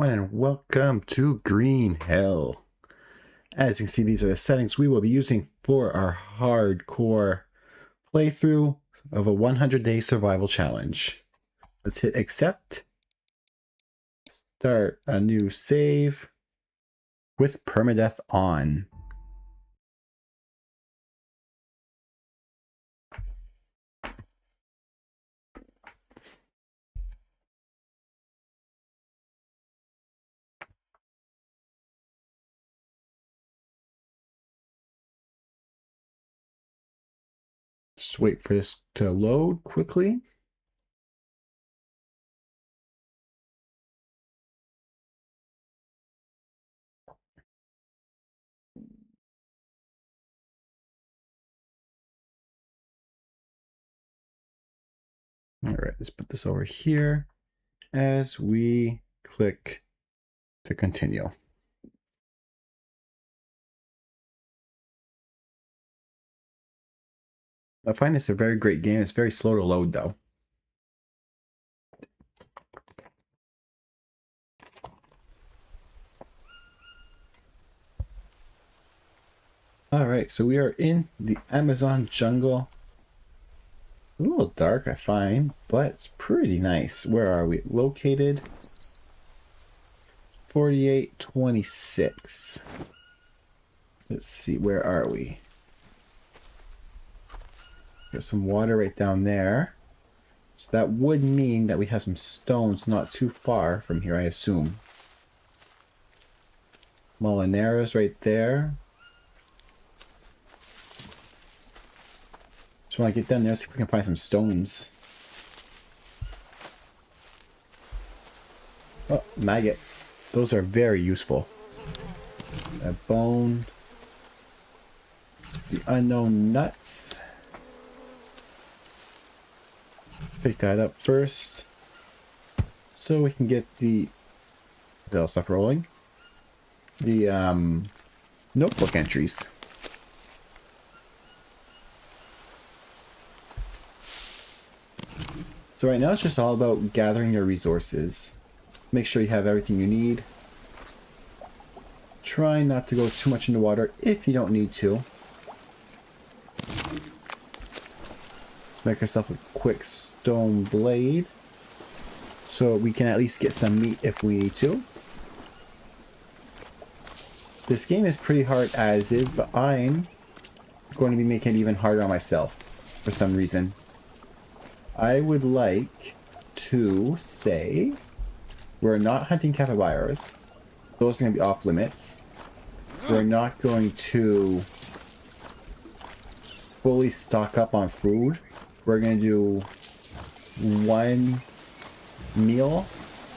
And welcome to Green Hell. As you can see, these are the settings we will be using for our hardcore playthrough of a 100-day survival challenge. Let's hit accept. Start a new save with permadeath on. Just wait for this to load quickly. All right, let's put this over here as we click to continue. I find this a very great game. It's very slow to load though. Alright, so we are in the Amazon jungle. A little dark, I find, but it's pretty nice. Where are we located? 4826. Let's see, where are we? There's some water right down there. So that would mean that we have some stones not too far from here, I assume. Molinera's right there. Just want to get down there, see if we can find some stones. Oh, maggots. Those are very useful. A bone. The unknown nuts. Pick that up first. So we can get the... That'll stop rolling. The notebook entries. So right now it's just all about gathering your resources. Make sure you have everything you need. Try not to go too much into water if you don't need to. Let's make ourselves a quick stone blade so we can at least get some meat if we need to. This game is pretty hard as is, but I'm going to be making it even harder on myself for some reason. I would like to say we're not hunting capybaras. Those are going to be off limits. We're not going to fully stock up on food. We're going to do one meal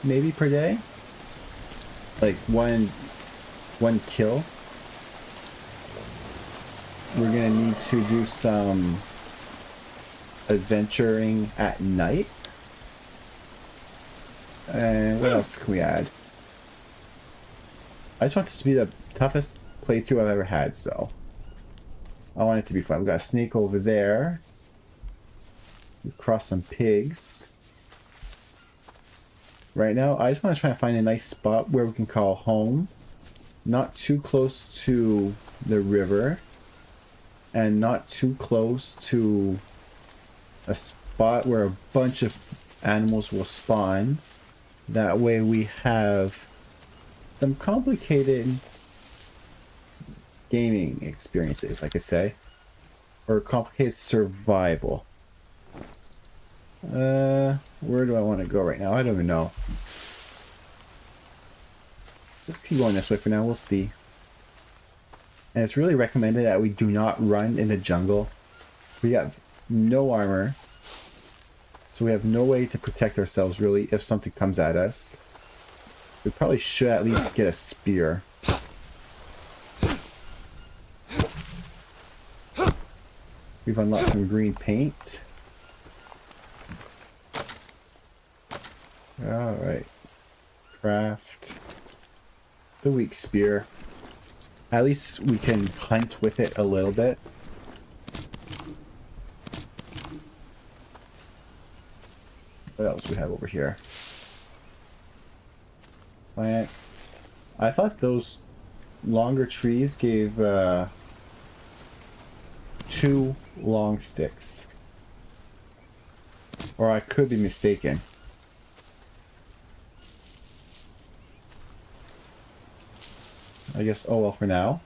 maybe per day. Like one kill. We're going to need to do some adventuring at night. And what else can we add? I just want this to be the toughest playthrough I've ever had, so I want it to be fun. We got a snake over there. We crossed some pigs. Right now, I just want to try and find a nice spot where we can call home. Not too close to the river. And not too close to a spot where a bunch of animals will spawn. That way we have some complicated gaming experiences, like I say, or complicated survival. Where do I want to go right now? I don't even know. Let's keep going this way for now. We'll see. And it's really recommended that we do not run in the jungle. We have no armor, so we have no way to protect ourselves really if something comes at us. We probably should at least get a spear. We've unlocked some green paint. Alright. Craft the weak spear. At least we can hunt with it a little bit. What else do we have over here? Plants. I thought those longer trees gave 2 long sticks. Or I could be mistaken. I guess, oh well, for now.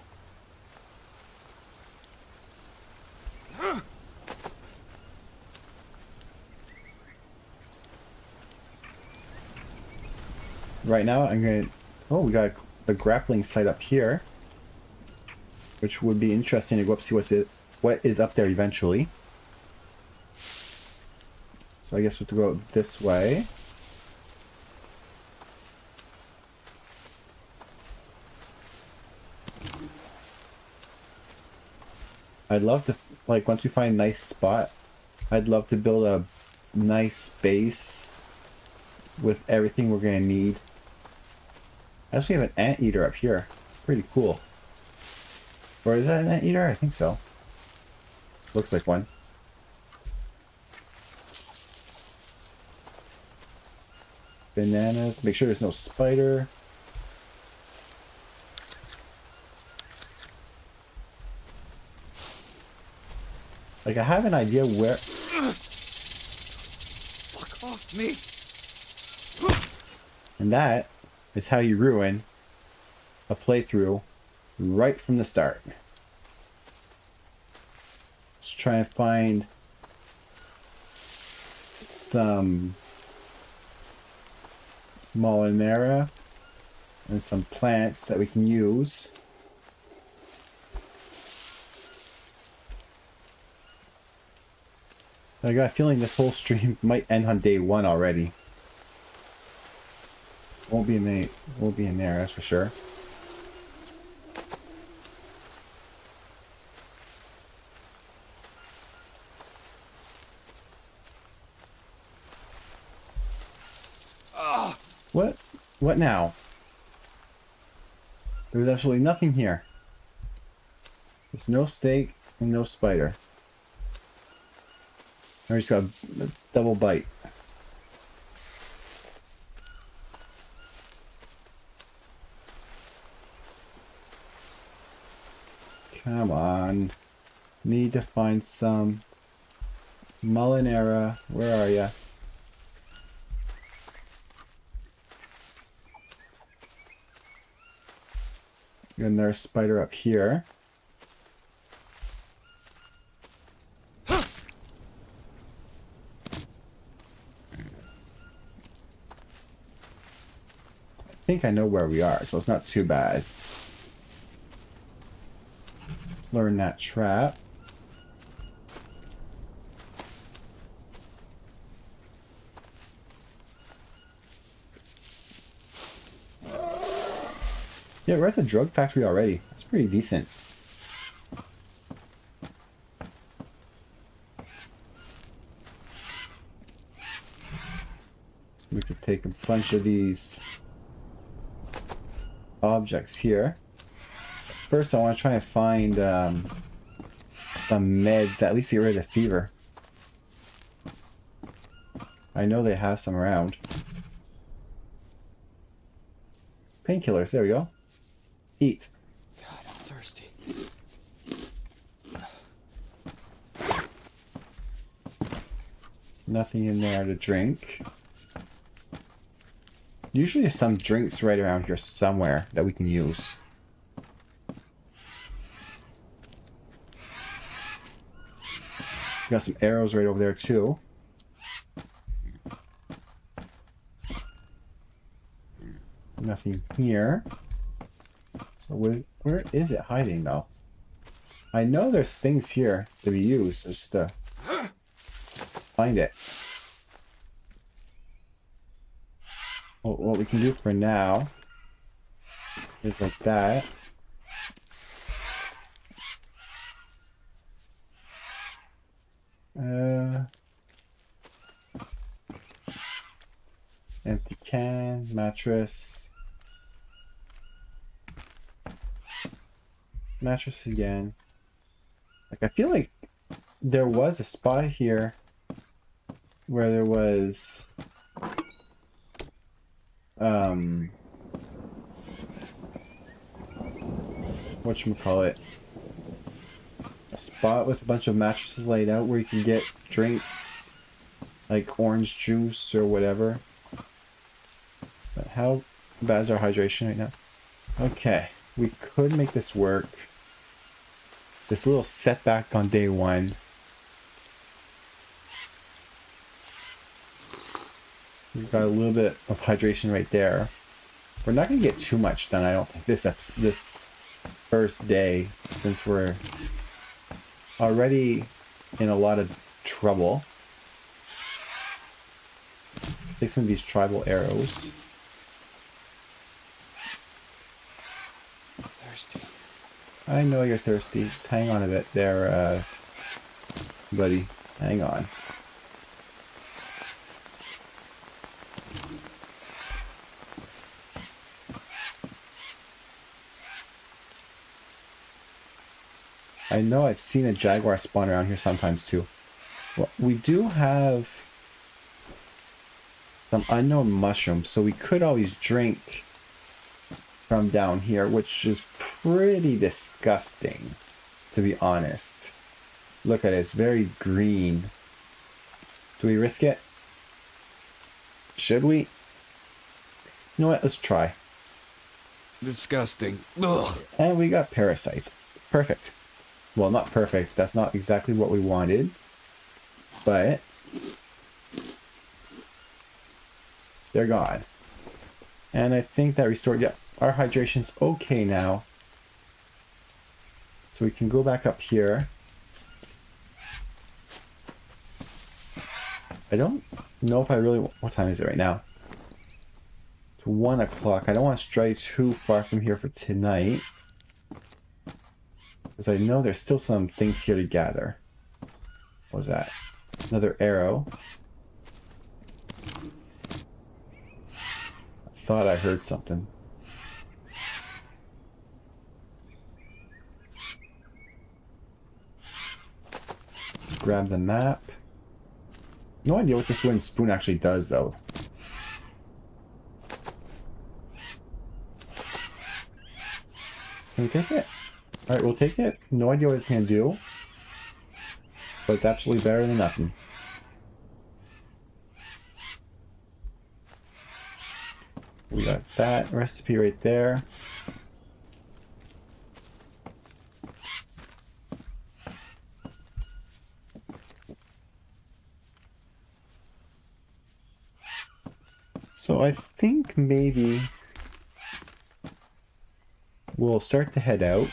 Right now, I'm gonna... Oh, we got the grappling site up here. Which would be interesting to go up see what is up there eventually. So I guess we have to go this way. I'd love to, like, once we find a nice spot, I'd love to build a nice base with everything we're gonna need. I also have an anteater up here. Pretty cool. Or is that an anteater? I think so. Looks like one. Bananas. Make sure there's no spider. Like, I have an idea where... Fuck off me! And that is how you ruin a playthrough right from the start. Let's try and find some Molinera and some plants that we can use. I got a feeling this whole stream might end on day 1 already. Won't be in there, that's for sure. What now? There's absolutely nothing here. There's no steak and no spider. I just got a double bite. Come on. Need to find some Molinera. Where are ya? And there's a spider up here. I think I know where we are, so it's not too bad. Learn that trap. Yeah, we're at the drug factory already. That's pretty decent. We could take a bunch of these objects here. First, I want to try and find some meds, at least get rid of the fever. I know they have some around. Painkillers, there we go. Eat. God, I'm thirsty. Nothing in there to drink. Usually there's some drinks right around here somewhere that we can use. Got some arrows right over there too. Nothing here. So where is it hiding though? I know there's things here to be used. Just to find it. Well, what we can do for now is like that. Empty can, mattress. Mattress again. Like, I feel like there was a spot here where there was whatchamacallit, a spot with a bunch of mattresses laid out where you can get drinks like orange juice or whatever. But how bad is our hydration right now? Okay, we could make this work. This little setback on day one. We've got a little bit of hydration right there. We're not going to get too much done, I don't think, this first day, since we're already in a lot of trouble. Take some of these tribal arrows. Thirsty. I know you're thirsty. Just hang on a bit there, buddy. Hang on. I know I've seen a jaguar spawn around here sometimes too. Well, we do have some unknown mushrooms, so we could always drink from down here, which is pretty disgusting, to be honest. Look at it, it's very green. Do we risk it? Should we? You know what, let's try. Disgusting. Ugh. And we got parasites. Perfect. Well, not perfect. That's not exactly what we wanted. But they're gone. And I think that restored... Yeah, our hydration's okay now. So we can go back up here. I don't know if I really... What time is it right now? It's 1 o'clock. I don't want to stray too far from here for tonight. Because I know there's still some things here to gather. What was that? Another arrow. I thought I heard something. Let's grab the map. No idea what this wooden spoon actually does, though. Can we take it? Alright, we'll take it. No idea what it's going to do. But it's absolutely better than nothing. We got that recipe right there. So I think maybe we'll start to head out.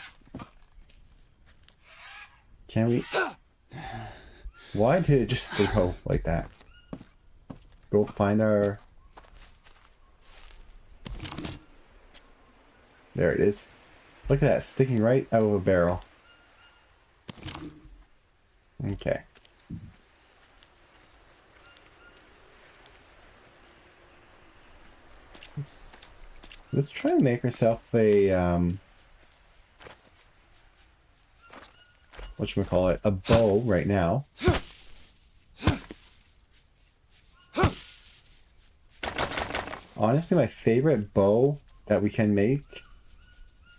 Can we? Why did it just go like that? Go find our... There it is. Look at that, sticking right out of a barrel. Okay. Let's try and make ourselves a whatchamacallit, a bow right now. Honestly, my favorite bow that we can make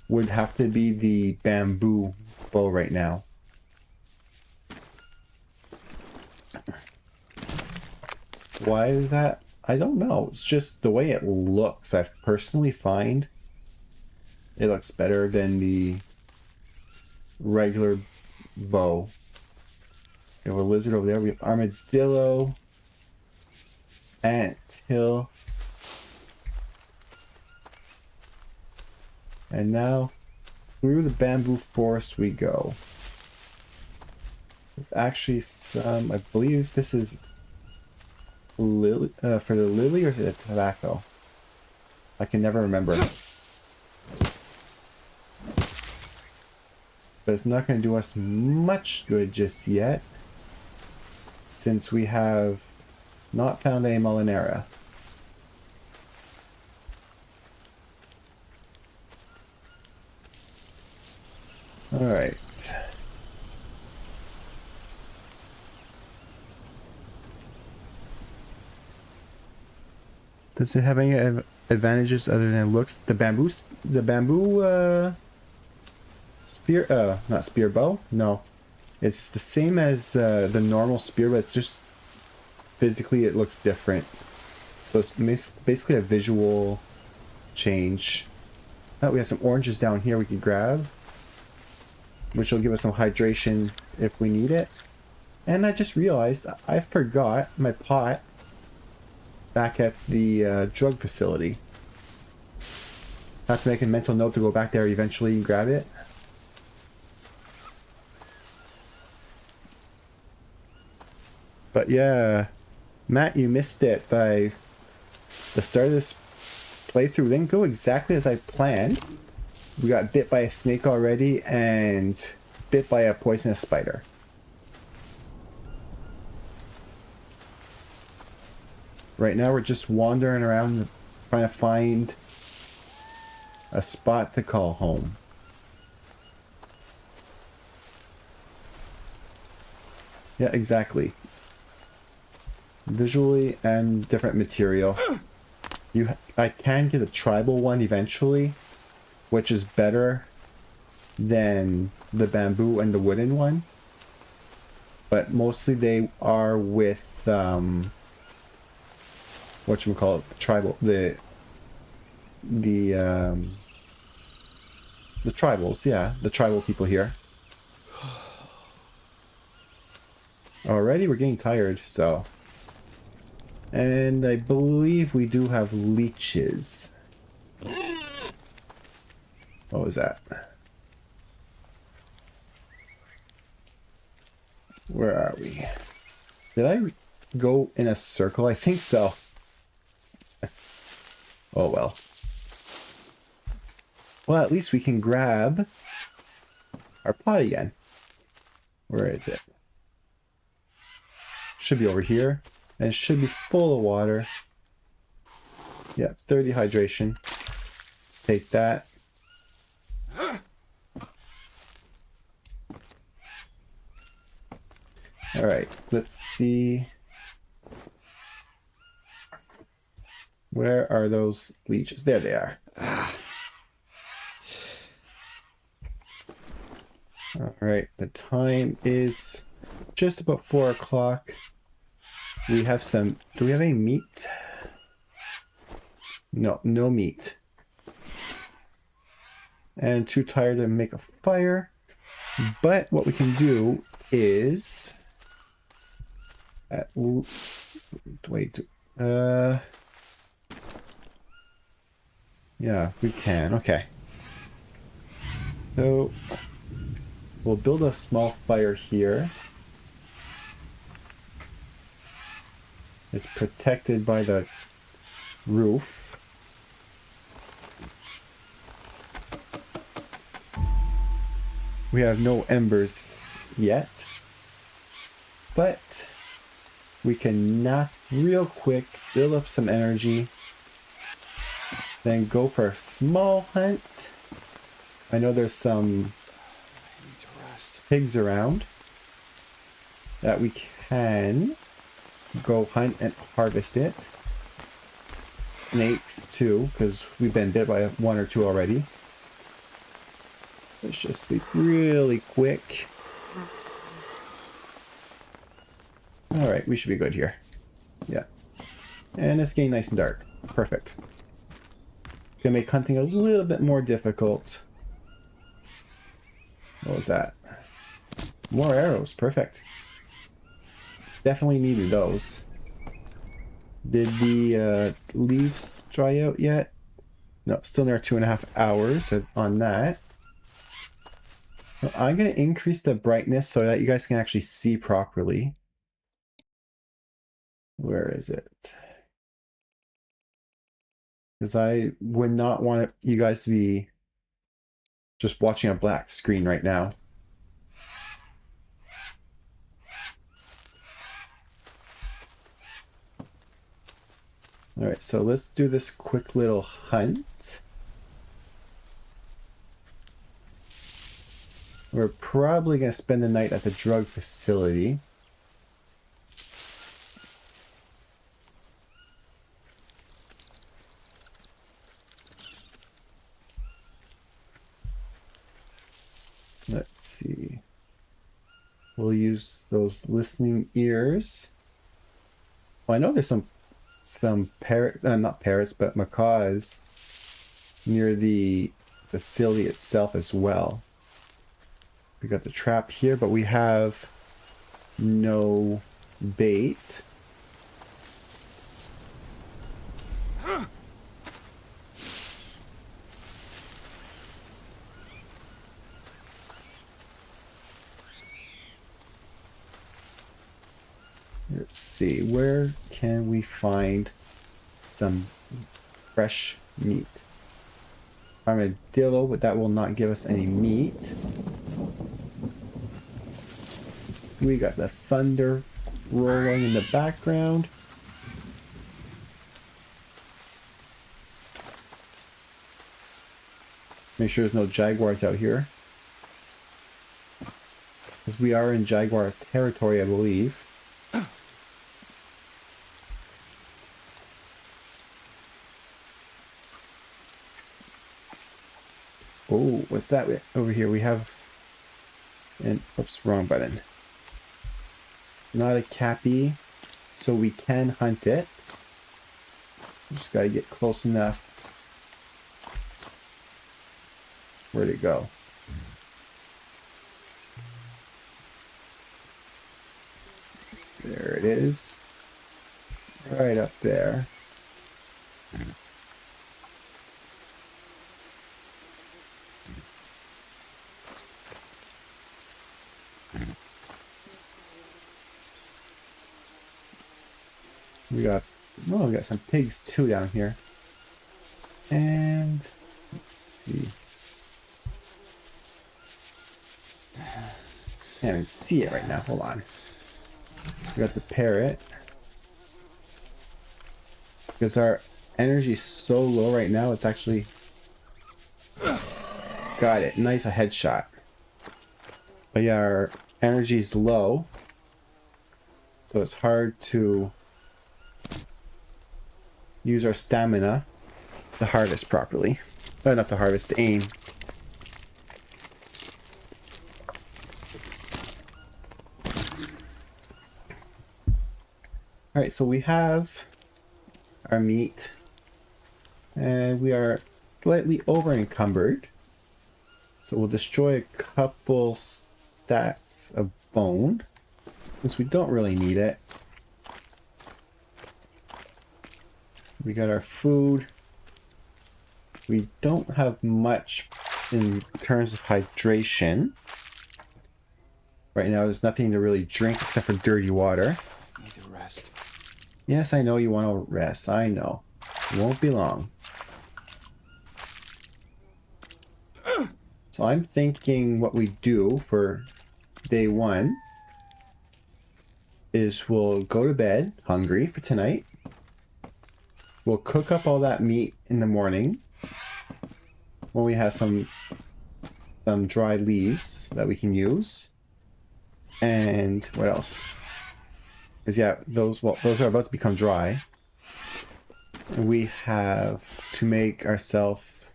would have to be the bamboo bow right now. Why is that? I don't know. It's just the way it looks. I personally find it looks better than the regular bow. We have a lizard over there. We have armadillo, ant hill, and now through the bamboo forest we go. There's actually some, I believe this is lily, for the lily, or is it tobacco? I can never remember. But it's not going to do us much good just yet, since we have not found a Molinera. Alright. Does it have any advantages other than looks? The bamboo not spear bow. No, it's the same as the normal spear, but it's just physically it looks different. So it's basically a visual change. Oh, we have some oranges down here we can grab, which will give us some hydration if we need it. And I just realized I forgot my pot back at the drug facility. I have to make a mental note to go back there eventually and grab it. But yeah, Matt, you missed it by the start of this playthrough. Didn't go exactly as I planned. We got bit by a snake already and bit by a poisonous spider. Right now we're just wandering around trying to find a spot to call home. Yeah, exactly. Visually and different material. I can get a tribal one eventually, which is better than the bamboo and the wooden one. But mostly they are with whatchamacallit, the tribal, the tribals, yeah, the tribal people here. Alrighty, we're getting tired, so. And I believe we do have leeches. What was that? Where are we? Did I go in a circle? I think so. Oh well. Well, at least we can grab our pot again. Where is it? Should be over here. And it should be full of water. Yeah, 30 hydration. Let's take that. Alright, let's see. Where are those leeches? There they are. Alright, the time is just about 4 o'clock. We have some... Do we have any meat? No, no meat. And too tired to make a fire. But what we can do is... wait. Yeah, we can. Okay. So... we'll build a small fire here. It's protected by the roof. We have no embers yet, but we can nap real quick, build up some energy, then go for a small hunt. I know there's some pigs around that we can go hunt and harvest it. Snakes too, because we've been bit by 1 or 2 already. Let's just sleep really quick. Alright, we should be good here. Yeah. And it's getting nice and dark. Perfect. Gonna make hunting a little bit more difficult. What was that? More arrows. Perfect. Definitely needed those. Did the leaves dry out yet? No, still near 2.5 hours on that. Well, I'm going to increase the brightness so that you guys can actually see properly. Where is it? Because I would not want you guys to be just watching a black screen right now. Alright, so let's do this quick little hunt. We're probably going to spend the night at the drug facility. Let's see. We'll use those listening ears. Well, I know there's some parrot, not parrots, but macaws near the facility itself as well. We got the trap here, but we have no bait. Let's see, where can we find some fresh meat? Armadillo, but that will not give us any meat. We got the thunder rolling in the background. Make sure there's no jaguars out here, because we are in jaguar territory, I believe. Oh, what's that over here? We have an, oops, wrong button. It's not a cappy, so we can hunt it. Just gotta get close enough. Where'd it go? There it is. Right up there. We got, oh, we got some pigs too down here. And let's see. Can't even see it right now. Hold on. We got the parrot. Because our energy is so low right now, it's actually got it. Nice, a headshot. But yeah, our energy is low, so it's hard to use our stamina to harvest properly. Not to harvest, to aim. Alright, so we have our meat, and we are slightly over encumbered. So we'll destroy a couple stacks of bone, since we don't really need it. We got our food. We don't have much in terms of hydration. Right now there's nothing to really drink except for dirty water. Need to rest. Yes, I know you want to rest. I know. It won't be long. So I'm thinking what we do for day one is we'll go to bed hungry for tonight. We'll cook up all that meat in the morning when we have some dried leaves that we can use. And what else? Because yeah, those are about to become dry. And we have to make ourselves,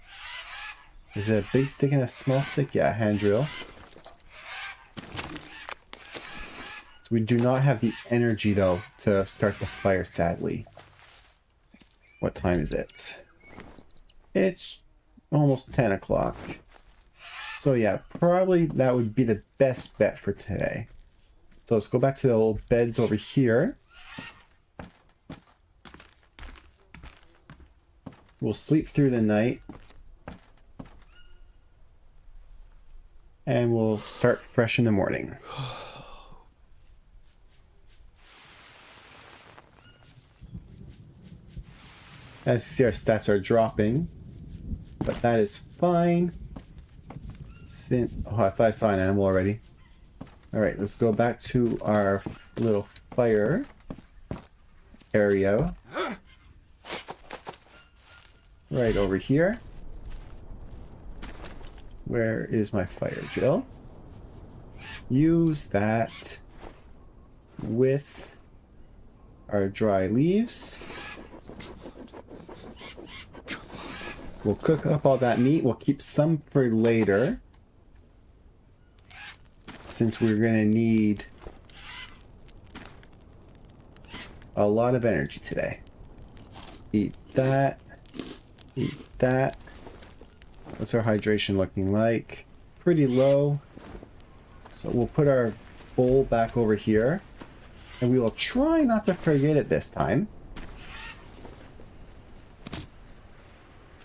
is it a big stick and a small stick? Yeah, a hand drill. So we do not have the energy though to start the fire, sadly. What time is it? It's almost 10 o'clock. So yeah, probably that would be the best bet for today. So let's go back to the little beds over here. We'll sleep through the night. And we'll start fresh in the morning. As you see, our stats are dropping, but that is fine. Oh, I thought I saw an animal already. Alright, let's go back to our little fire area. Right over here. Where is my fire drill? Use that with our dry leaves. We'll cook up all that meat. We'll keep some for later. since we're gonna need a lot of energy today. Eat that. Eat that. What's our hydration looking like? Pretty low. So we'll put our bowl back over here. And we will try not to forget it this time.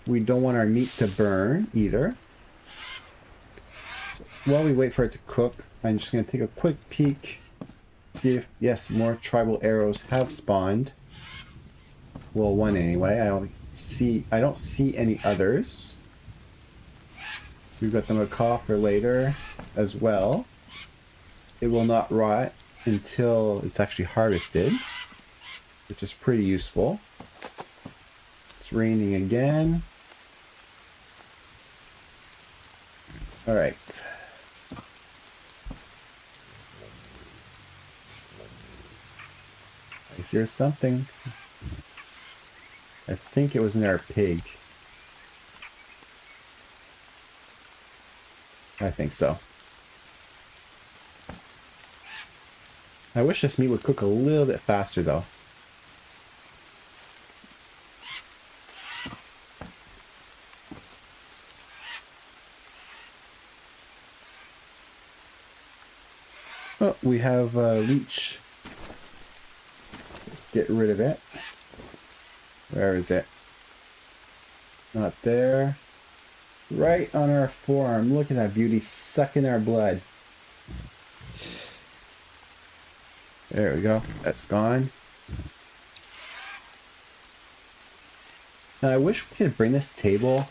We don't want our meat to burn either. So while we wait for it to cook, I'm just going to take a quick peek. See if, yes, more tribal arrows have spawned. Well, one anyway. I don't see any others. We've got the macaw for later as well. It will not rot until it's actually harvested, which is pretty useful. It's raining again. All right. I hear something. I think it was in our pig. I think so. I wish this meat would cook a little bit faster though. Oh, we have leech. Let's get rid of it. Where is it? Not there. Right on our forearm. Look at that beauty sucking our blood. There we go. That's gone. Now I wish we could bring this table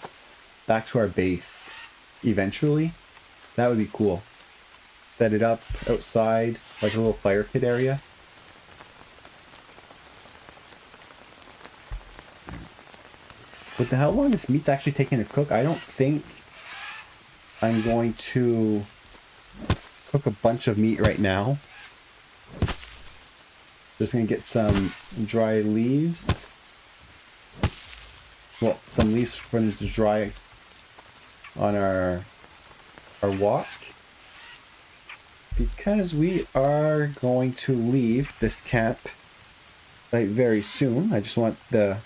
back to our base eventually. That would be cool. Set it up outside, like a little fire pit area. With how long this meat's actually taking to cook, I don't think I'm going to cook a bunch of meat right now. Just gonna get some dry leaves. Well, some leaves for them to dry on our walk. Because we are going to leave this camp like very soon. I just want the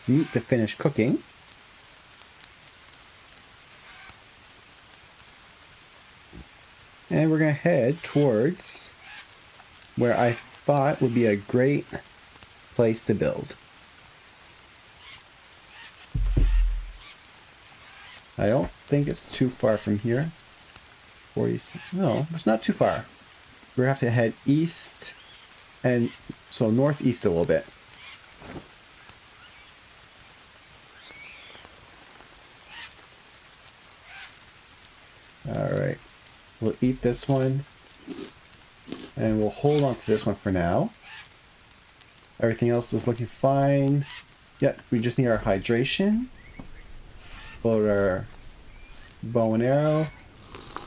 meat to finish cooking. And we're gonna head towards where I thought would be a great place to build. I don't think it's too far from here. 40, no, it's not too far. We're gonna have to head east and so northeast a little bit. All right, we'll eat this one. And we'll hold on to this one for now. Everything else is looking fine. Yep, we just need our hydration. Load our bow and arrow.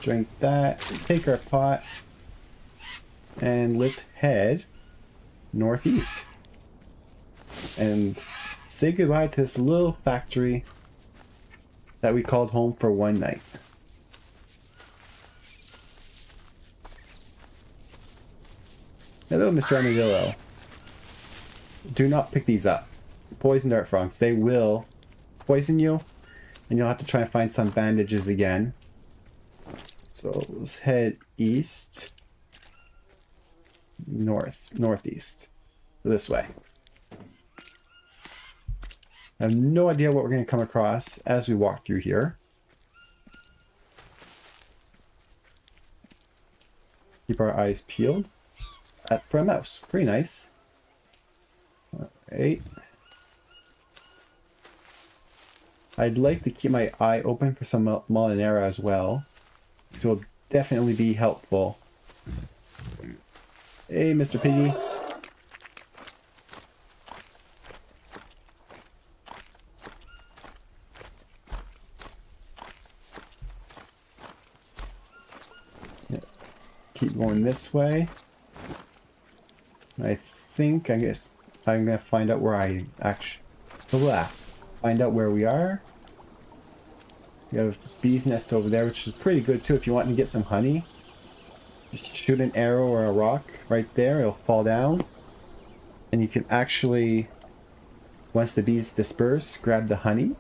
Drink that. Take our pot. And let's head northeast. And say goodbye to this little factory that we called home for one night. Hello, Mr. Armadillo. Do not pick these up. Poison dart frogs. They will poison you, and you'll have to try and find some bandages again. So let's head east, northeast, this way. I have no idea what we're going to come across as we walk through here. Keep our eyes peeled. For a mouse. Pretty nice. Alright. I'd like to keep my eye open for some Molinera as well. This will definitely be helpful. Hey, Mr. Piggy. Yeah. Keep going this way. I guess I'm gonna find out where I actually find out where we are. We have bee's nest over there, which is pretty good too if you want to get some honey. Just shoot an arrow or a rock right there, it'll fall down. And you can actually, once the bees disperse, grab the honey,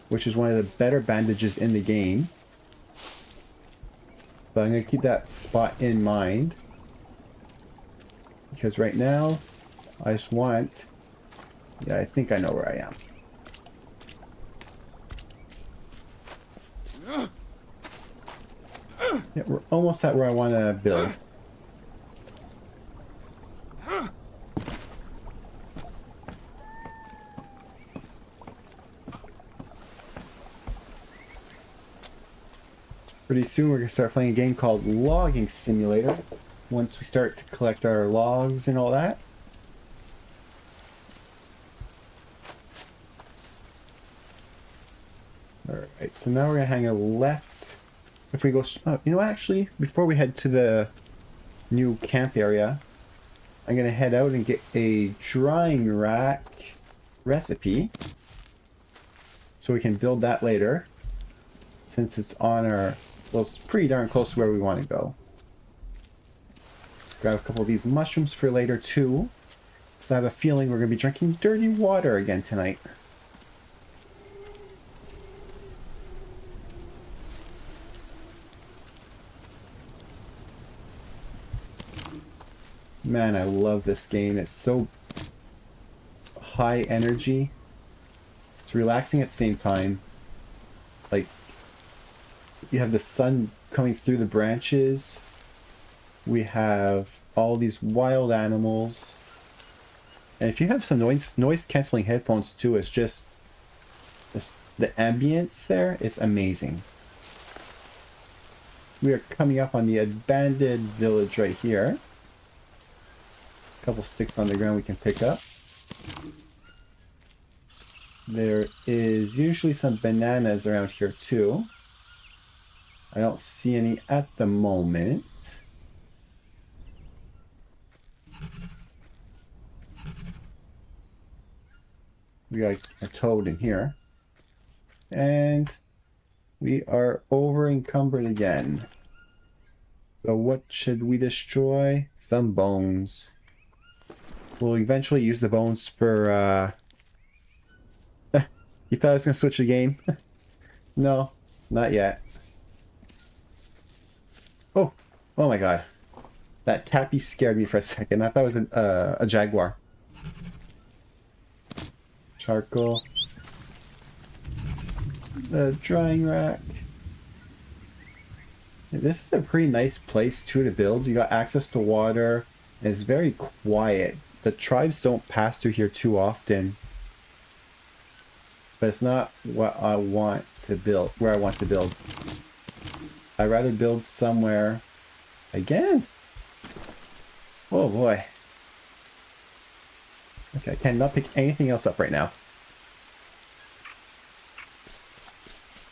which is one of the better bandages in the game. But I'm going to keep that spot in mind. Because right now, I just want... Yeah, I think I know where I am. Yeah, we're almost at where I want to build. Pretty soon we're going to start playing a game called Logging Simulator. Once we start to collect our logs and all that. Alright, so now we're going to hang a left. If we go... Oh, you know what, actually, before we head to the new camp area, I'm going to head out and get a drying rack recipe. So we can build that later. Since it's on our... Well, it's pretty darn close to where we want to go. Grab a couple of these mushrooms for later too. Because I have a feeling we're going to be drinking dirty water again tonight. Man, I love this game. It's so high energy. It's relaxing at the same time. Like, you have the sun coming through the branches. We have all these wild animals. And if you have some noise cancelling headphones too, it's just the ambience there is amazing. We are coming up on the abandoned village right here. A couple sticks on the ground we can pick up. There is usually some bananas around here too. I don't see any at the moment. We got a toad in here. And we are over encumbered again. So what should we destroy? Some bones. We'll eventually use the bones for, You thought I was going to switch the game? No, not yet. Oh, oh my god. That tappy scared me for a second. I thought it was a jaguar. Charcoal. The drying rack. This is a pretty nice place too to build. You got access to water. And it's very quiet. The tribes don't pass through here too often. But it's not what I want to build, where I want to build. I'd rather build somewhere again. Oh boy. Okay, I cannot pick anything else up right now.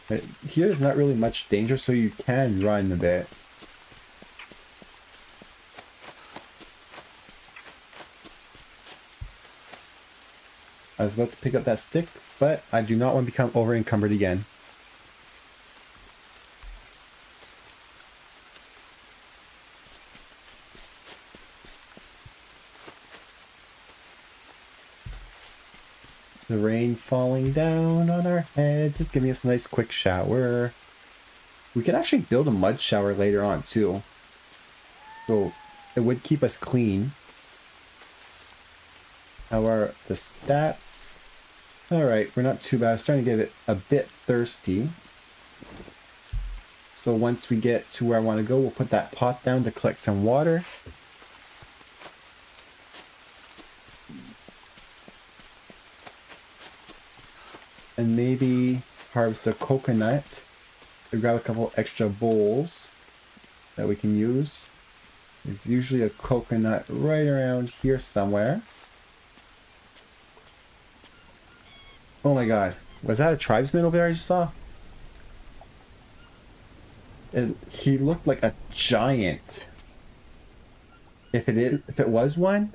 But here there's not really much danger, so you can run a bit. I was about to pick up that stick, but I do not want to become over encumbered again. The rain falling down on our heads, just giving us a nice quick shower. We can actually build a mud shower later on too. So it would keep us clean. How are the stats? Alright, we're not too bad. I'm starting to get it a bit thirsty. So once we get to where I want to go, we'll put that pot down to collect some water. And maybe harvest a coconut. Or grab a couple extra bowls that we can use. There's usually a coconut right around here somewhere. Oh my god. Was that a tribesman over there I just saw? He looked like a giant. If it was one,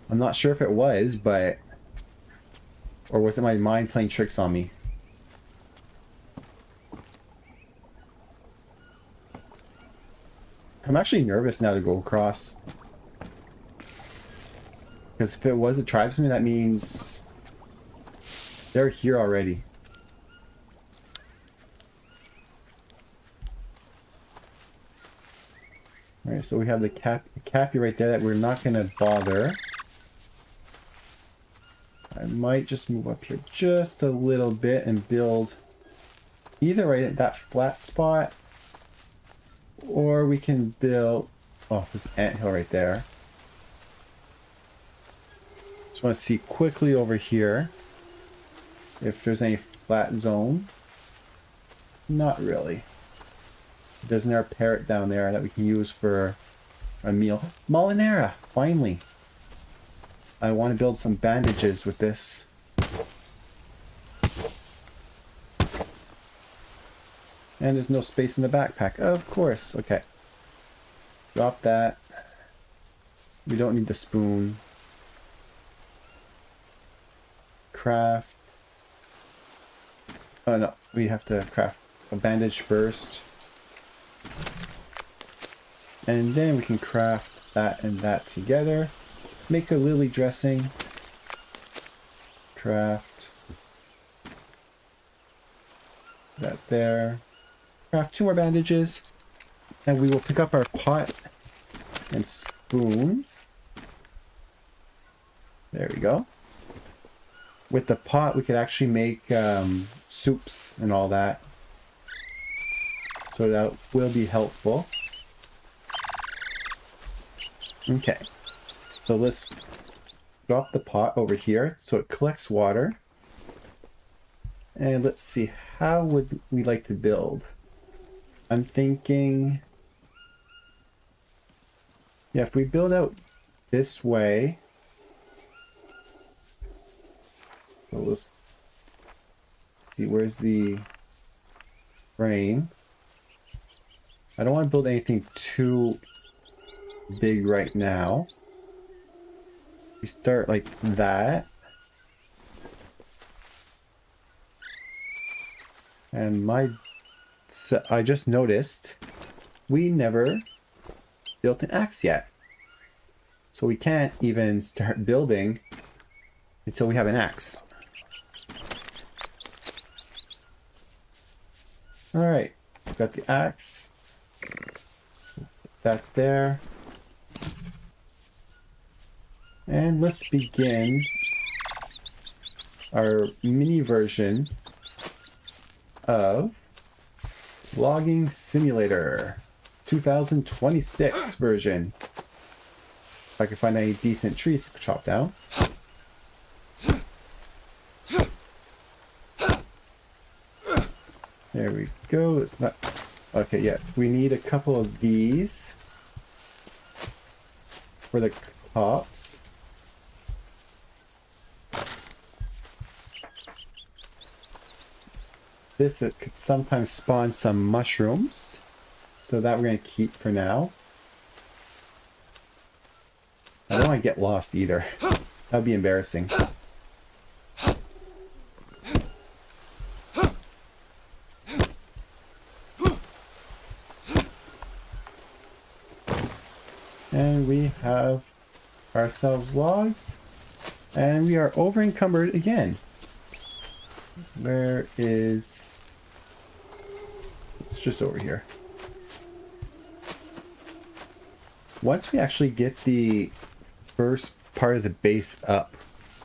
I'm not sure if it was, but... Or was it my mind playing tricks on me? I'm actually nervous now to go across. Because if it was a tribesman, that means they're here already. Alright, so we have the cappy right there that we're not going to bother. I might just move up here just a little bit and build either right at that flat spot, or we can build... Oh, there's an anthill right there. Just want to see quickly over here if there's any flat zone. Not really. There's another parrot down there that we can use for a meal. Molinera! Finally! I want to build some bandages with this. And there's no space in the backpack. Of course. Okay. Drop that. We don't need the spoon. Craft. Oh no, we have to craft a bandage first. And then we can craft that and that together. Make a lily dressing. Craft that there. Craft 2 more bandages. And we will pick up our pot and spoon. There we go. With the pot, we could actually make soups and all that. So that will be helpful. Okay. So let's drop the pot over here so it collects water. And let's see, how would we like to build? I'm thinking... Yeah, if we build out this way... So let's see, where's the frame? I don't want to build anything too big right now. We start like that. And I just noticed we never built an axe yet. So we can't even start building until we have an axe. Alright, got the axe. Put that there. And let's begin our mini version of Logging Simulator 2026 version. If I can find any decent trees to chop down. There we go. It's not... Okay, yeah. We need a couple of these for the tops. This, it could sometimes spawn some mushrooms. So that we're going to keep for now. I don't want to get lost either. That would be embarrassing. And we have ourselves logs. And we are over encumbered again. Where is... It's just over here. Once we actually get the first part of the base up,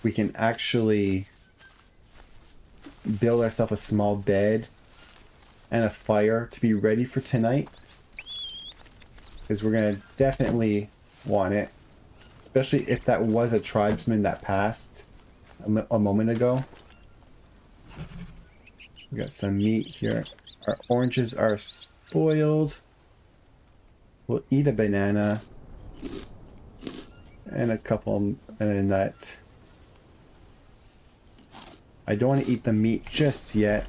we can actually build ourselves a small bed and a fire to be ready for tonight. Because we're going to definitely want it. Especially if that was a tribesman that passed a moment ago. We got some meat here. Our oranges are spoiled. We'll eat a banana. And a couple and a nut. I don't want to eat the meat just yet.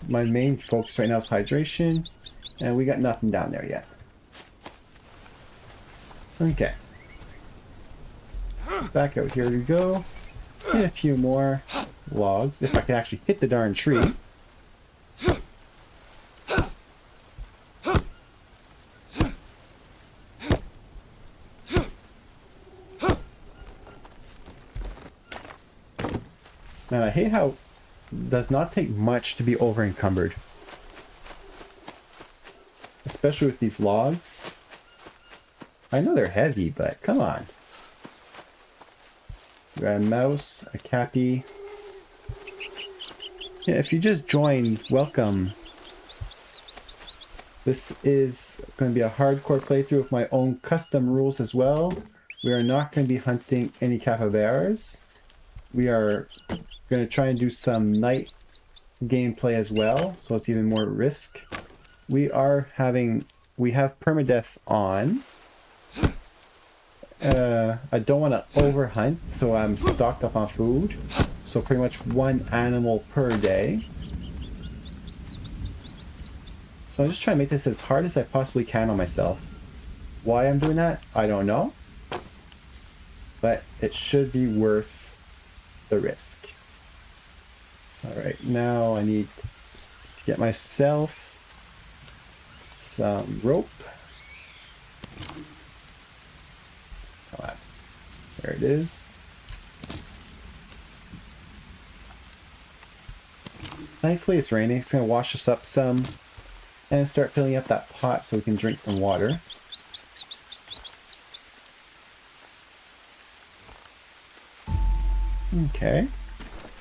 My main focus right now is hydration. And we got nothing down there yet. Okay. Back out here we go. And a few more logs. If I can actually hit the darn tree. Man, I hate how it does not take much to be over encumbered. Especially with these logs. I know they're heavy, but come on. We got a mouse, a cappy. Yeah, if you just joined, welcome. This is going to be a hardcore playthrough with my own custom rules as well. We are not going to be hunting any capybaras. We are going to try and do some night gameplay as well, so it's even more risk. We have permadeath on. I don't want to overhunt, so I'm stocked up on food. So pretty much one animal per day. So I'm just trying to make this as hard as I possibly can on myself. Why I'm doing that, I don't know. But it should be worth the risk. Alright, now I need to get myself some rope. Come on. There it is. Thankfully it's raining. It's going to wash us up some. And start filling up that pot so we can drink some water. Okay.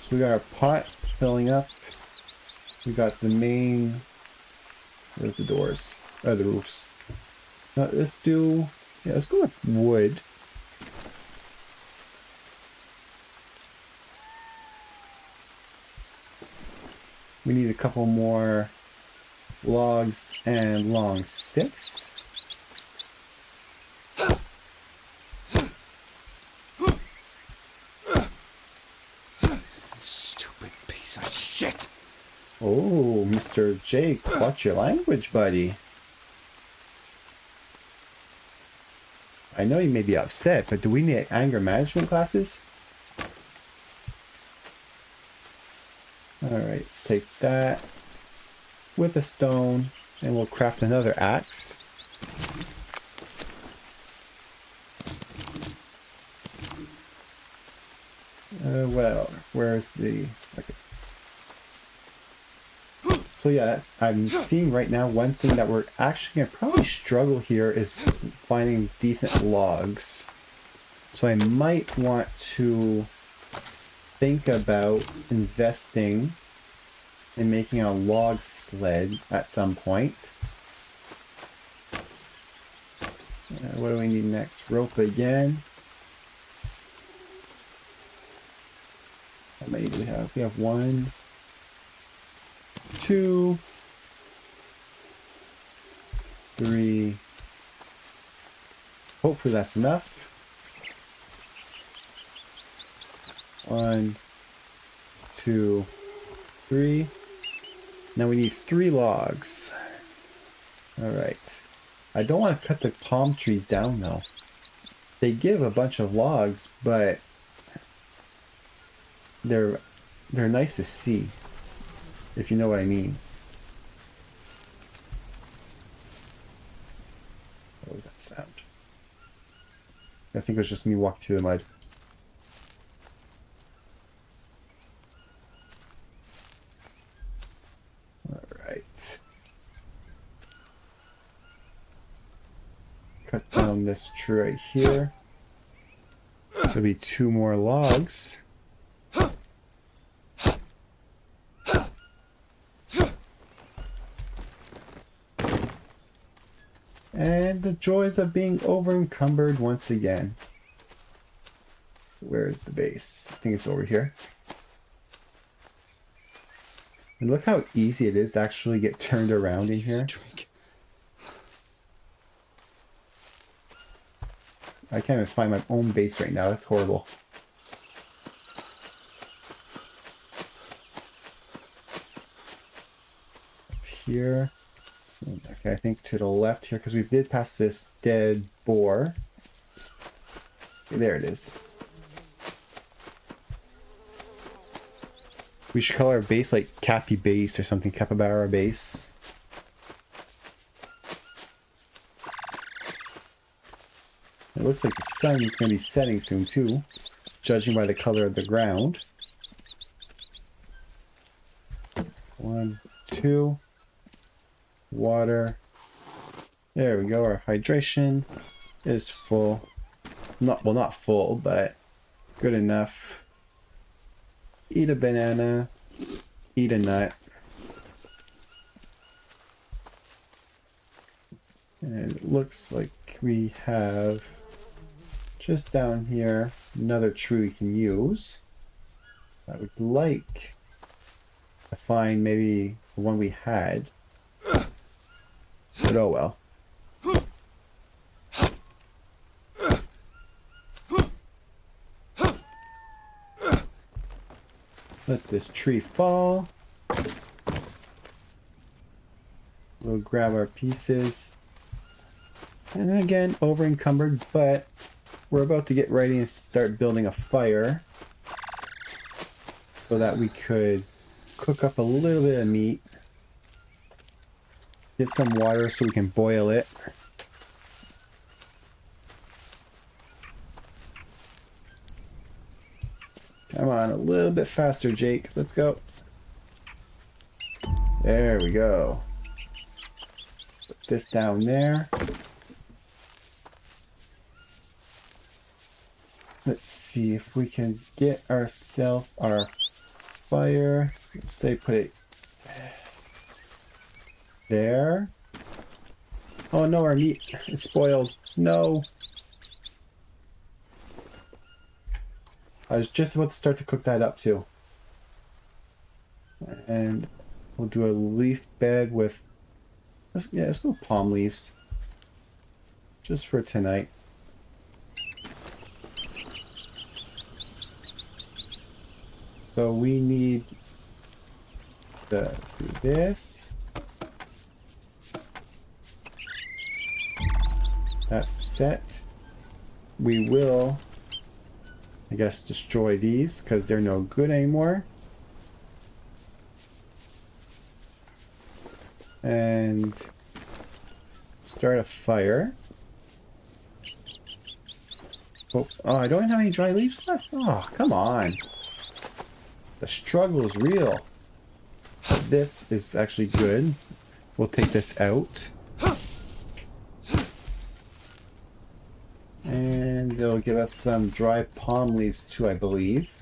So we got our pot filling up. We got the main... Where's the doors? Oh, the roofs. Now let's do... Yeah, let's go with wood. We need a couple more logs and long sticks. Stupid piece of shit. Oh, Mr. Jake, watch your language, buddy. I know you may be upset, but do we need anger management classes? Alright, let's take that with a stone, and we'll craft another axe. Well, where's the... Okay. So yeah, I'm seeing right now one thing that we're actually going to probably struggle here is finding decent logs. So I might want to think about investing in making a log sled at some point. What do we need next? Rope again. How many do we have? We have 1, 2, 3. Hopefully that's enough. 1, 2, 3. Now we need 3 logs. Alright. I don't want to cut the palm trees down though. They give a bunch of logs, but they're nice to see, if you know what I mean. What was that sound? I think it was just me walking through the mud. Alright. Cut down this tree right here. There'll be 2 more logs. And the joys of being over encumbered once again. Where's the base? I think it's over here. And look how easy it is to actually get turned around in here. Drink. I can't even find my own base right now. That's horrible. Up here. Okay, I think to the left here, because we did pass this dead boar. Okay, there it is. We should call our base like Cappy Base or something, Capybara Base. It looks like the sun's going to be setting soon too, judging by the color of the ground. 1, 2. Water. There we go. Our hydration is full. Not full, but good enough. Eat a banana. Eat a nut. And it looks like we have just down here another tree we can use. I would like to find maybe the one we had. But oh well. Let this tree fall. We'll grab our pieces. And again, over encumbered, but we're about to get ready and start building a fire so that we could cook up a little bit of meat. Get some water so we can boil it. Come on, a little bit faster, Jake. Let's go. There we go. Put this down there. Let's see if we can get ourselves our fire. Say put it there. Oh no, our meat is spoiled. No. I was just about to start to cook that up too. And we'll do a leaf bed with, let's go palm leaves. Just for tonight. So we need to do this. That's set. We will, I guess, destroy these because they're no good anymore. And start a fire. Oh, I don't have any dry leaves left. Oh, come on. The struggle is real. But this is actually good. We'll take this out. And they'll give us some dry palm leaves too, I believe.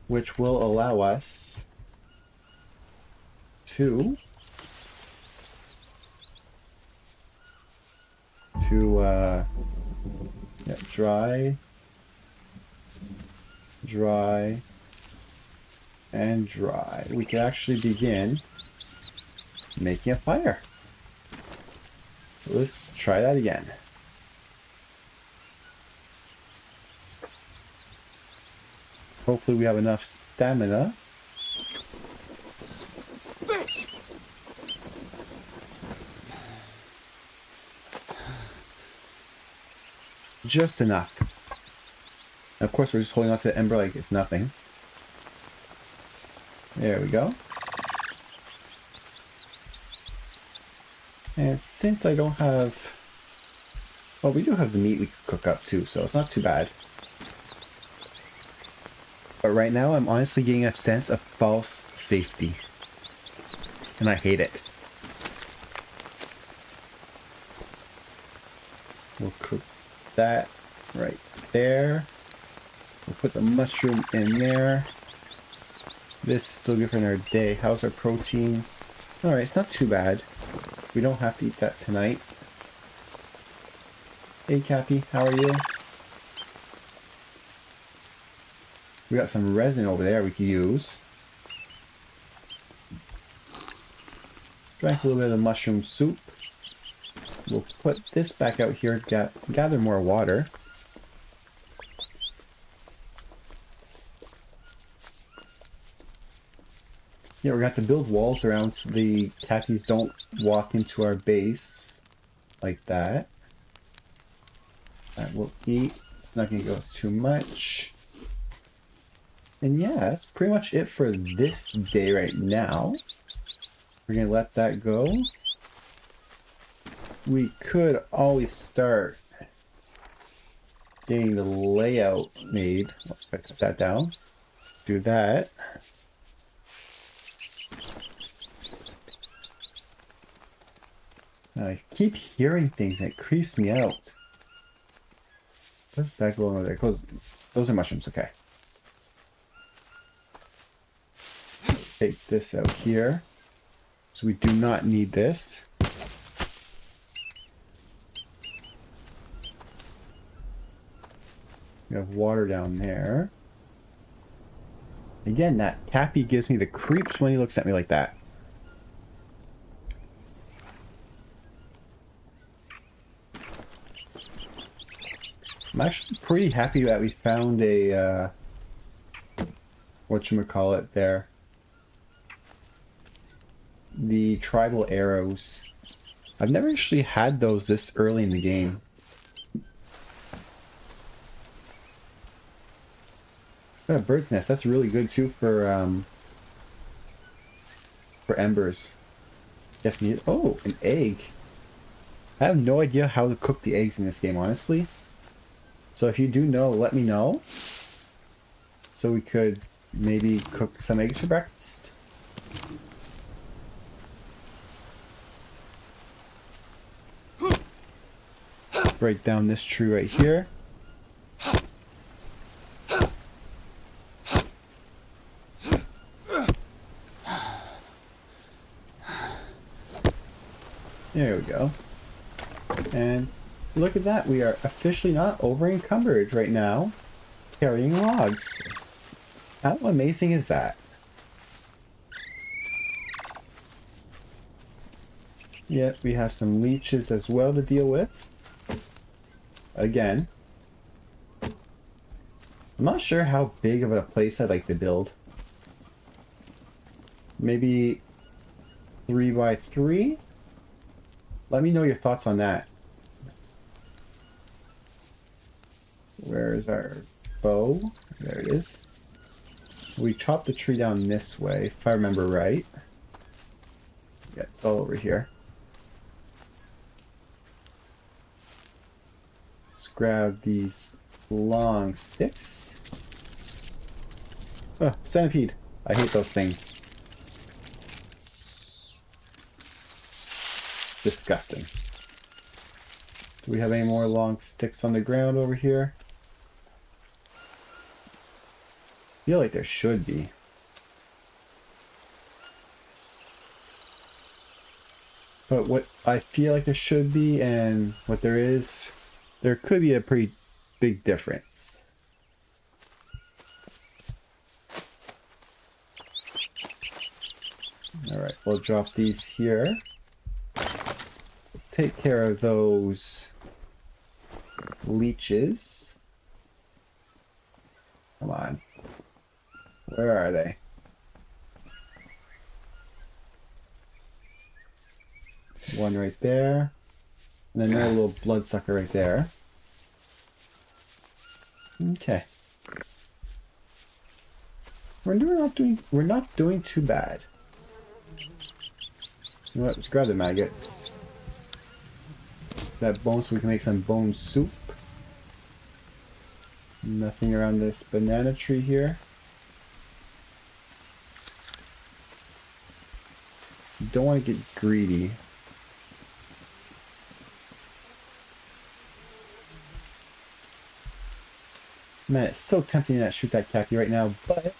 Which will allow us to dry, and dry. We can actually begin making a fire. So let's try that again. Hopefully we have enough stamina. Just enough. And of course we're just holding on to the ember like it's nothing. There we go. And since I don't have... Well, we do have the meat we could cook up too, so it's not too bad. But right now I'm honestly getting a sense of false safety. And I hate it. We'll cook that right there. We'll put the mushroom in there. This is still good for another day. How's our protein? Alright, it's not too bad. We don't have to eat that tonight. Hey Cappy, how are you? We got some resin over there we could use. Drank a little bit of the mushroom soup. We'll put this back out here to gather more water. Yeah, we're gonna have to build walls around so the khakis don't walk into our base like that. That will eat. It's not gonna give us too much. And yeah, that's pretty much it for this day right now. We're gonna let that go. We could always start getting the layout made. I cut that down. Do that. I keep hearing things and it creeps me out. What's that going over there? Those are mushrooms, okay. Take this out here. So we do not need this. We have water down there. Again, that Cappy gives me the creeps when he looks at me like that. I'm actually pretty happy that we found a, whatchamacallit there. The tribal arrows. I've never actually had those this early in the game. Got a bird's nest. That's really good too for embers. If needed. Oh, an egg. I have no idea how to cook the eggs in this game, honestly. So if you do know, let me know. So we could maybe cook some eggs for breakfast. Right down this tree right here. There we go. And look at that, we are officially not over encumbered right now carrying logs. How amazing is that? Yet we have some leeches as well to deal with. Again. I'm not sure how big of a place I'd like to build. Maybe 3 by 3? Let me know your thoughts on that. Where is our bow? There it is. We chopped the tree down this way, if I remember right. Yeah, it's all over here. Let's grab these long sticks. Oh, centipede. I hate those things. Disgusting. Do we have any more long sticks on the ground over here? I feel like there should be. But what I feel like there should be and what there is, there could be a pretty big difference. Alright, we'll drop these here. Take care of those leeches. Come on. Where are they? One right there. And another little bloodsucker right there. Okay. We're not doing too bad. You know what? Let's grab the maggots. That bone so we can make some bone soup. Nothing around this banana tree here. Don't want to get greedy. Man, it's so tempting to shoot that Cappy right now, but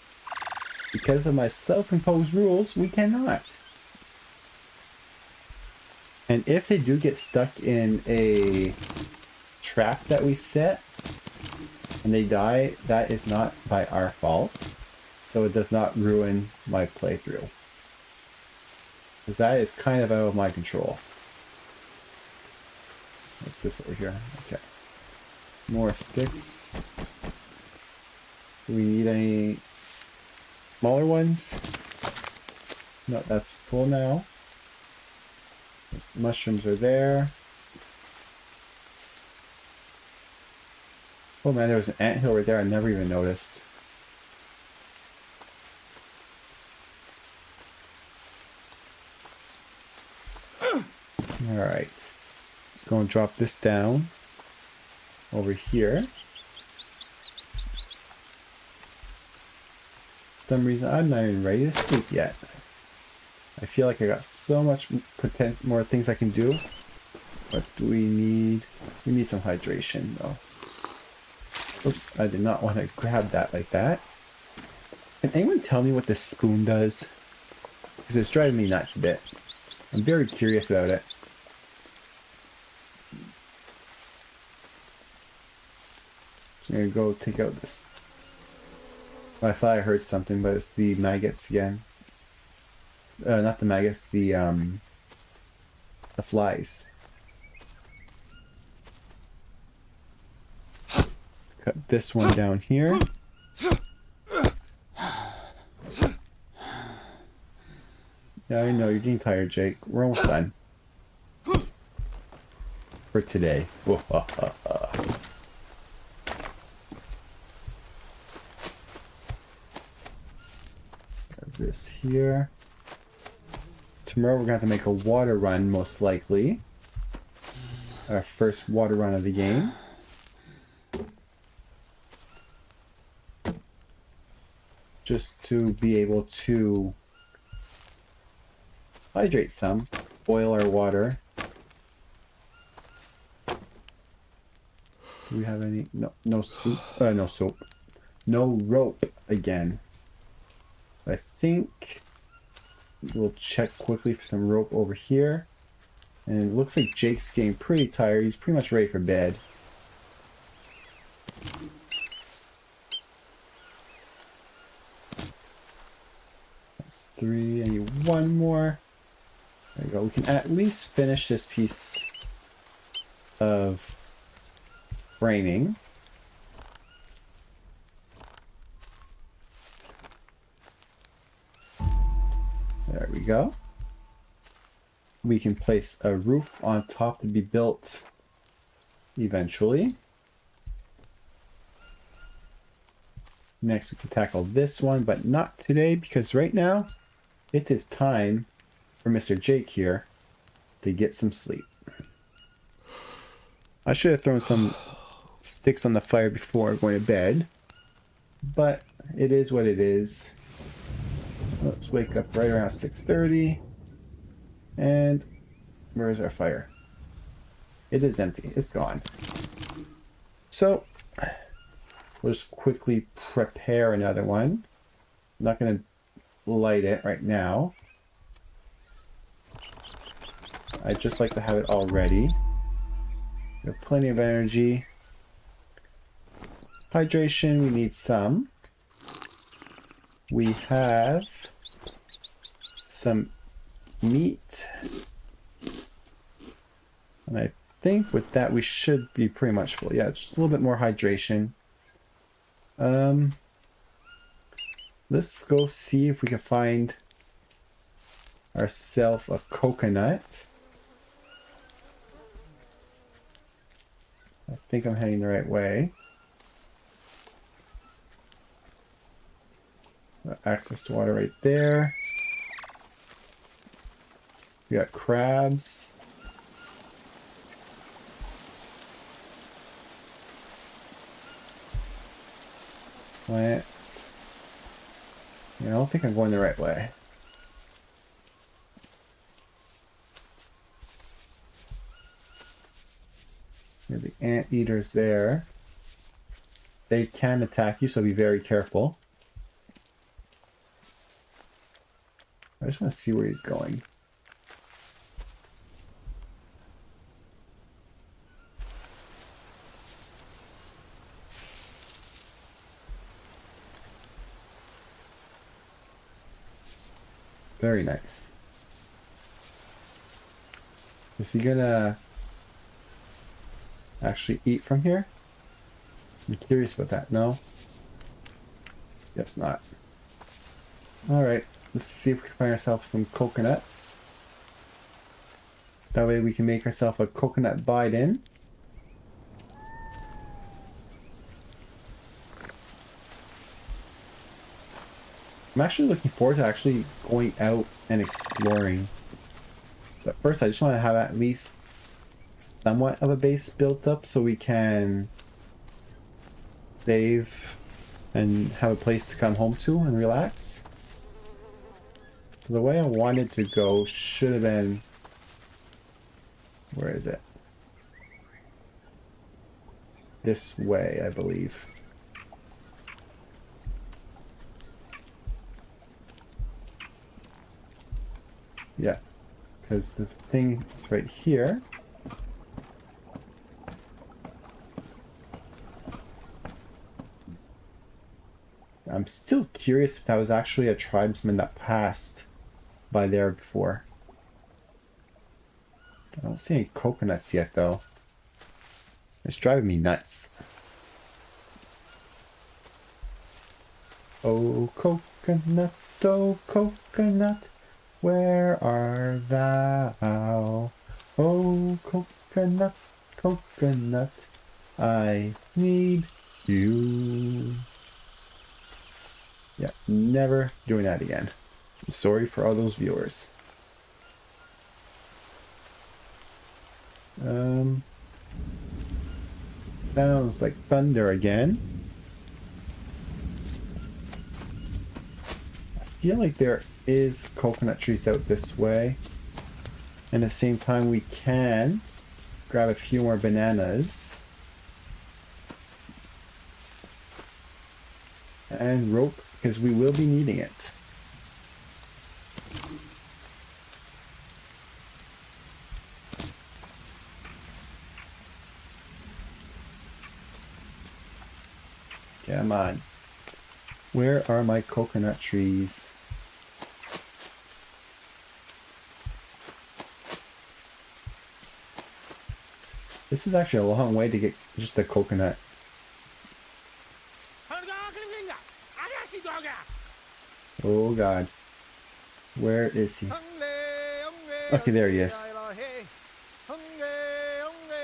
because of my self-imposed rules, we cannot. And if they do get stuck in a trap that we set and they die, that is not by our fault. So it does not ruin my playthrough. Because that is kind of out of my control. What's this over here? Okay. More sticks. Do we need any smaller ones? No, that's full now. Those mushrooms are there. Oh man, there was an anthill right there. I never even noticed. Alright. Just go and drop this down over here. some reason I'm not even ready to sleep yet. I feel like I got so much more things I can do. What do we need? We need some hydration though. Oops, I did not want to grab that like that. Can anyone tell me what this spoon does? Because it's driving me nuts a bit. I'm very curious about it. So I'm gonna go take out this. I thought I heard something, but it's the maggots again. Not the maggots, the flies. Cut this one down here. Yeah, I know you're getting tired, Jake. We're almost done. For today. This here. Tomorrow we're going to have to make a water run, most likely. Our first water run of the game. Just to be able to hydrate some. Boil our water. Do we have any? No soup. No soap. No rope again. I think we'll check quickly for some rope over here. And it looks like Jake's getting pretty tired. He's pretty much ready for bed. That's 3. I need 1 more. There we go. We can at least finish this piece of framing. There we go. We can place a roof on top to be built eventually. Next we can tackle this one, but not today because right now it is time for Mr. Jake here to get some sleep. I should have thrown some sticks on the fire before going to bed, but it is what it is. Let's wake up right around 6:30. And where's our fire? It is empty. It's gone. So we'll just quickly prepare another one. I'm not going to light it right now. I just like to have it all ready. We have plenty of energy. Hydration, we need some. We have some meat. And I think with that we should be pretty much full. Yeah, just a little bit more hydration. Let's go see if we can find ourselves a coconut. I think I'm heading the right way. Got access to water right there. We got crabs. Plants. Yeah, I don't think I'm going the right way. There's the anteaters there. They can attack you, so be very careful. I just want to see where he's going. Very nice. Is he gonna actually eat from here? I'm curious about that. No? Guess not. Alright, let's see if we can find ourselves some coconuts. That way we can make ourselves a coconut biden. I'm actually looking forward to actually going out and exploring. But first I just want to have at least somewhat of a base built up so we can save and have a place to come home to and relax. So the way I wanted to go should have been... Where is it? This way, I believe. Yeah, because the thing is right here. I'm still curious if that was actually a tribesman that passed by there before. I don't see any coconuts yet, though. It's driving me nuts. Oh, coconut, where art thou? Oh, coconut, I need you. Yeah, never doing that again. I'm sorry for all those viewers. Sounds like thunder again. I feel like there is coconut trees out this way. And at the same time we can grab a few more bananas. And rope, because we will be needing it. Come on. Where are my coconut trees? This is actually a long way to get just a coconut. Oh god. Where is he? Okay, there he is.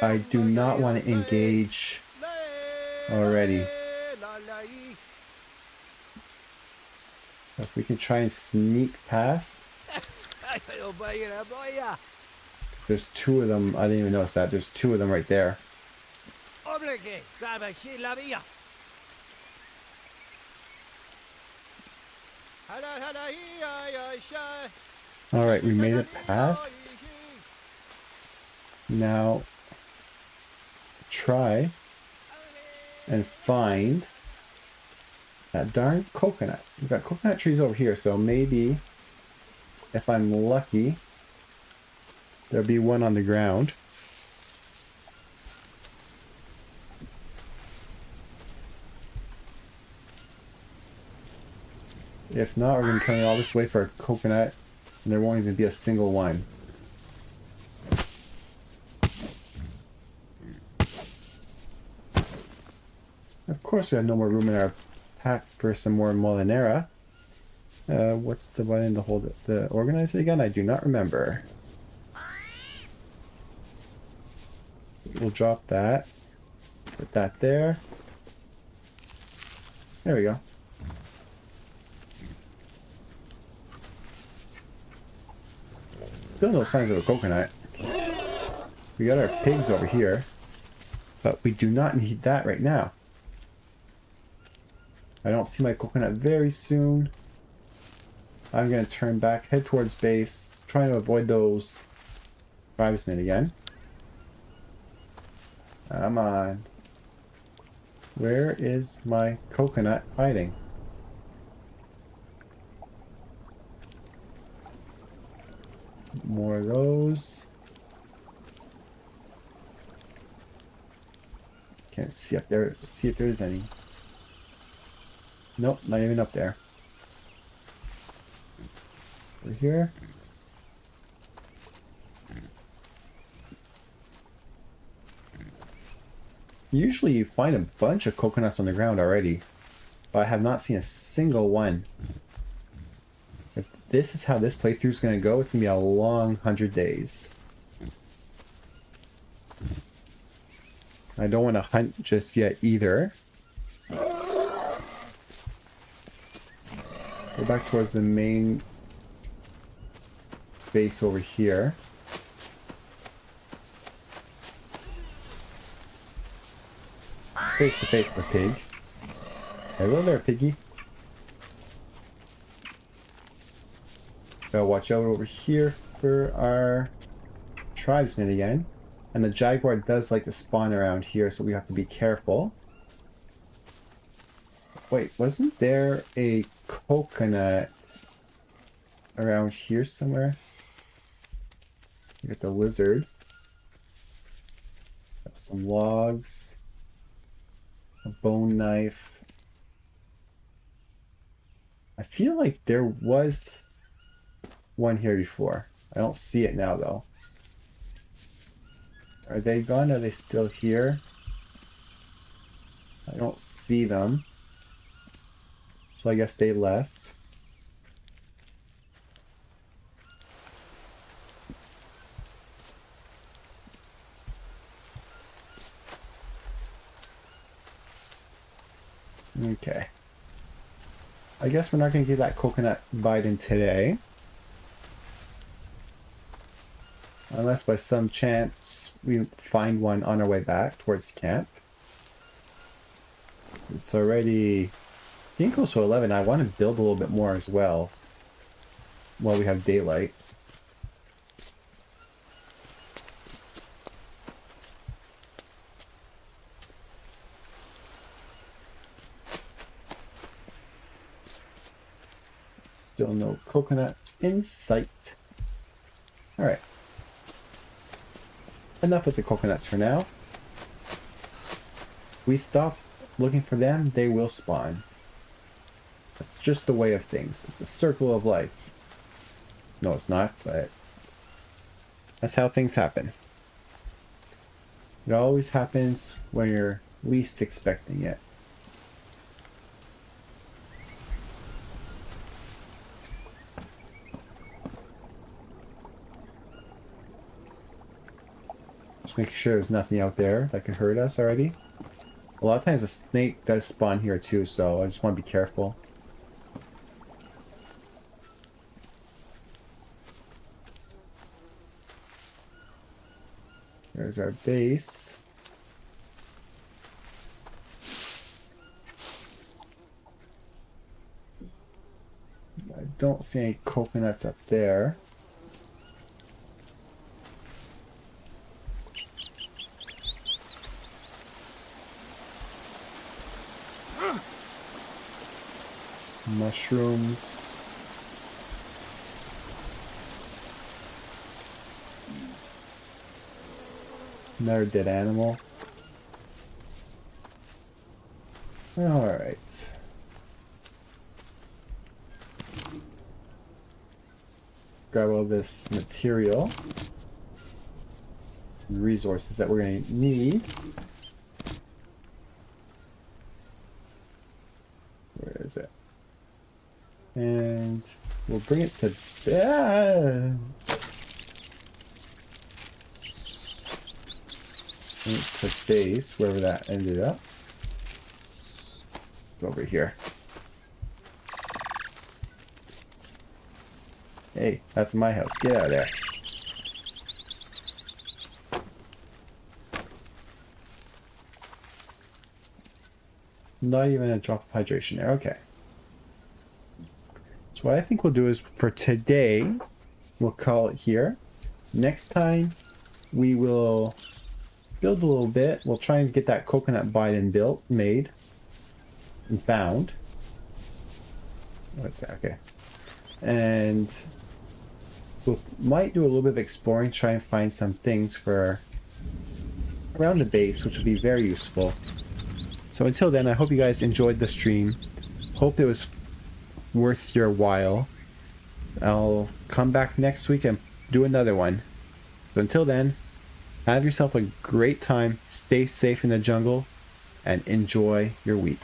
I do not want to engage already. If we can try and sneak past. There's two of them. I didn't even notice that. There's two of them right there. Alright, we made it past. Now, try and find that darn coconut. We've got coconut trees over here, so maybe if I'm lucky, there'll be one on the ground. If not, we're going to be coming all this way for a coconut, and there won't even be a single one. Of course, we have no more room in our pack for some more Molinera. What's the button to hold it? To organize it again? I do not remember. We'll drop that. Put that there. There we go. Still no signs of a coconut. We got our pigs over here, but we do not need that right now. I don't see my coconut very soon. I'm going to turn back, head towards base, trying to avoid those tribesmen again. Come on. Where is my coconut hiding? More of those. Can't see up there. See if there's any. Nope, not even up there. Over here. Usually you find a bunch of coconuts on the ground already, but I have not seen a single one. If this is how this playthrough is going to go, it's going to be a long 100 days. I don't want to hunt just yet either. Go back towards the main base over here. Face to face with the pig. Hello there, piggy. Gotta watch out over here for our tribesmen again. And the jaguar does like to spawn around here, so we have to be careful. Wait, wasn't there a coconut around here somewhere? We got the lizard. Got some logs. A bone knife. I feel like there was one here before. I don't see it now though. Are they gone? Are they still here? I don't see them. So I guess they left. Okay. I guess we're not going to get that coconut Biden today. Unless by some chance we find one on our way back towards camp. It's already getting close to 11. I want to build a little bit more as well while we have daylight. Still no coconuts in sight. Alright. Enough with the coconuts for now. We stop looking for them, they will spawn. That's just the way of things. It's the circle of life. No, it's not, but that's how things happen. It always happens when you're least expecting it. Just making sure there's nothing out there that could hurt us already. A lot of times a snake does spawn here too, so I just want to be careful. There's our base. I don't see any coconuts up there. Mushrooms. Another dead animal. Alright. Grab all this material. Resources that we're going to need. Where is it? And we'll bring it to bed. Bring it to base, wherever that ended up. It's over here. Hey, that's my house. Get out of there. Not even a drop of hydration there. Okay. So what I think we'll do is for today, we'll call it here. Next time, we will build a little bit. We'll try and get that coconut Biden made and found. What's that? Okay. And we might do a little bit of exploring, try and find some things for around the base, which will be very useful. So until then, I hope you guys enjoyed the stream. Hope it was worth your while. I'll come back next week and do another one. So until then, have yourself a great time, stay safe in the jungle, and enjoy your week.